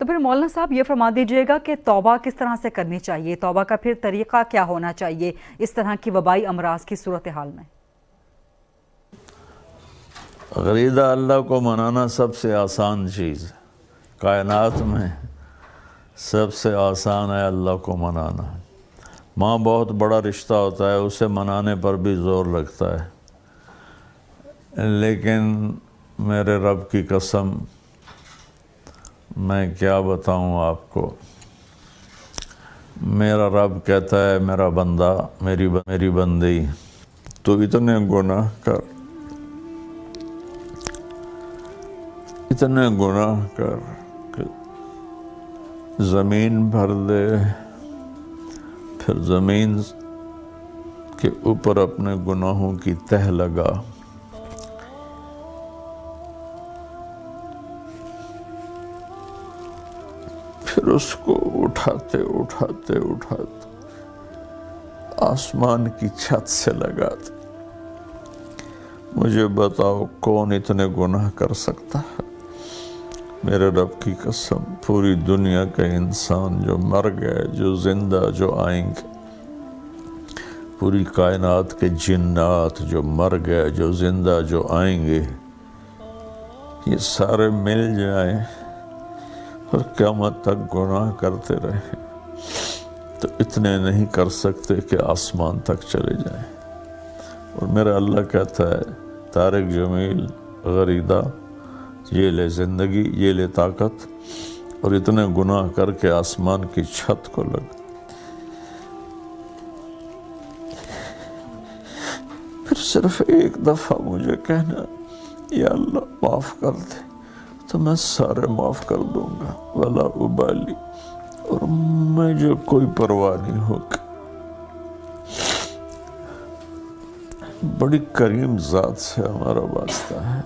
تو پھر مولانا صاحب یہ فرما دیجیے گا کہ توبہ کس طرح سے کرنی چاہیے، توبہ کا پھر طریقہ کیا ہونا چاہیے اس طرح کی وبائی امراض کی صورتحال میں؟ غریدہ اللہ کو منانا سب سے آسان چیز ہے، کائنات میں سب سے آسان ہے اللہ کو منانا۔ ماں بہت بڑا رشتہ ہوتا ہے، اسے منانے پر بھی زور لگتا ہے، لیکن میرے رب کی قسم میں کیا بتاؤں آپ کو، میرا رب کہتا ہے میرا بندہ، میری بندی تو اتنے گناہ کر، اتنے گناہ کر کہ زمین بھر دے، پھر زمین کے اوپر اپنے گناہوں کی تہ لگا، پھر اس کو اٹھاتے اٹھاتے اٹھاتے آسمان کی چھت سے لگاتے۔ مجھے بتاؤ کون اتنے گناہ کر سکتا ہے؟ میرے رب کی قسم پوری دنیا کے انسان جو مر گئے، جو زندہ، جو آئیں گے، پوری کائنات کے جنات جو مر گئے، جو زندہ، جو آئیں گے، یہ سارے مل جائیں اور قیامت تک گناہ کرتے رہیں تو اتنے نہیں کر سکتے کہ آسمان تک چلے جائیں۔ اور میرا اللہ کہتا ہے طارق جمیل غریدہ، یہ لے زندگی، یہ لے طاقت، اور اتنے گناہ کر کے آسمان کی چھت کو لگ، پھر صرف ایک دفعہ مجھے کہنا یا اللہ معاف کر دے تو میں سارے معاف کر دوں گا، ولا ابالی، اور مجھے کوئی پرواہ نہیں ہوگی۔ بڑی کریم ذات سے ہمارا واسطہ ہے۔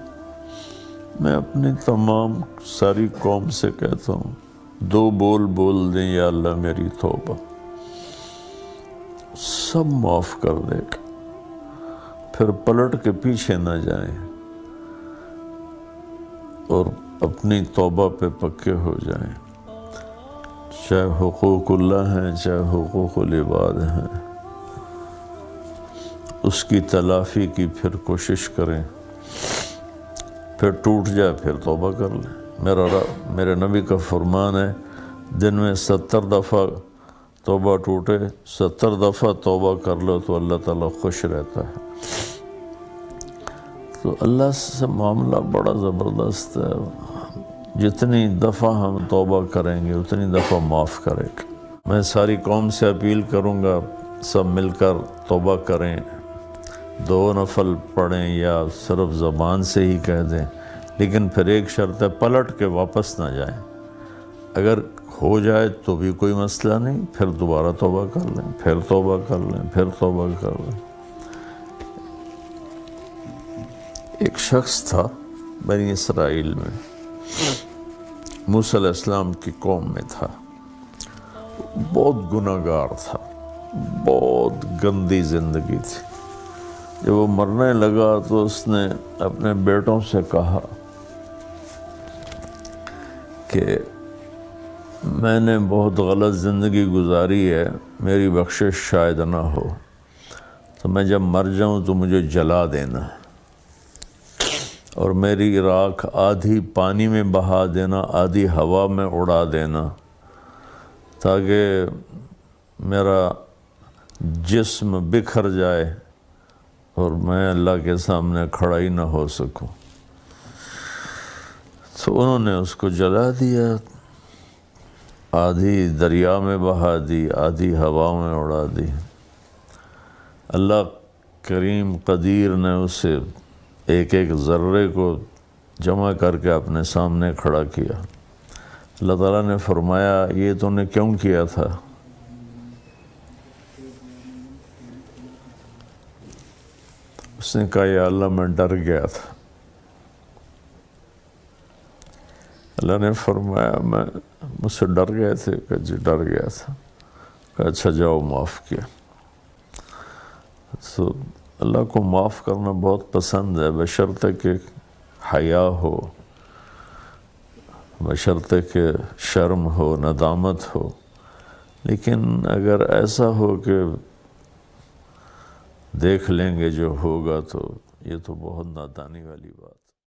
میں اپنی تمام ساری قوم سے کہتا ہوں، دو بول بول دیں یا اللہ میری توبہ، سب معاف کر دے گا، پھر پلٹ کے پیچھے نہ جائیں اور اپنی توبہ پہ پکے ہو جائیں، چاہے حقوق اللہ ہیں چاہے حقوق العباد ہیں، اس کی تلافی کی پھر کوشش کریں، پھر ٹوٹ جائے پھر توبہ کر لیں۔ میرے نبی کا فرمان ہے دن میں 70 دفعہ توبہ ٹوٹے، 70 دفعہ توبہ کر لو تو اللہ تعالیٰ خوش رہتا ہے۔ تو اللہ سے معاملہ بڑا زبردست ہے، جتنی دفعہ ہم توبہ کریں گے اتنی دفعہ معاف کرے گا۔ میں ساری قوم سے اپیل کروں گا سب مل کر توبہ کریں، 2 نفل پڑھیں یا صرف زبان سے ہی کہہ دیں، لیکن پھر ایک شرط ہے پلٹ کے واپس نہ جائیں۔ اگر ہو جائے تو بھی کوئی مسئلہ نہیں، پھر دوبارہ توبہ کر لیں، پھر توبہ کر لیں، پھر توبہ کر لیں۔ ایک شخص تھا بنی اسرائیل میں، موسیٰ علیہ السلام کی قوم میں تھا، بہت گناہ گار تھا، بہت گندی زندگی تھی۔ جب وہ مرنے لگا تو اس نے اپنے بیٹوں سے کہا کہ میں نے بہت غلط زندگی گزاری ہے، میری بخشش شاید نہ ہو، تو میں جب مر جاؤں تو مجھے جلا دینا، اور میری راکھ آدھی پانی میں بہا دینا، آدھی ہوا میں اڑا دینا، تاکہ میرا جسم بکھر جائے اور میں اللہ کے سامنے کھڑا ہی نہ ہو سکوں۔ تو انہوں نے اس کو جلا دیا، آدھی دریا میں بہا دی، آدھی ہوا میں اڑا دی۔ اللہ کریم قدیر نے اسے ایک ایک ذرے کو جمع کر کے اپنے سامنے کھڑا کیا۔ اللہ تعالیٰ نے فرمایا یہ تو نے کیوں کیا تھا؟ اس نے کہا یا اللہ میں ڈر گیا تھا۔ اللہ نے فرمایا مجھ سے ڈر گئے تھے؟ کہ جی ڈر گیا تھا۔ کہ اچھا جاؤ معاف کیا۔ تو اللہ کو معاف کرنا بہت پسند ہے، بشرطے کہ حیا ہو، بشرطے کہ شرم ہو، ندامت ہو. لیکن اگر ایسا ہو کہ دیکھ لیں گے جو ہوگا تو یہ تو بہت نادانی والی بات.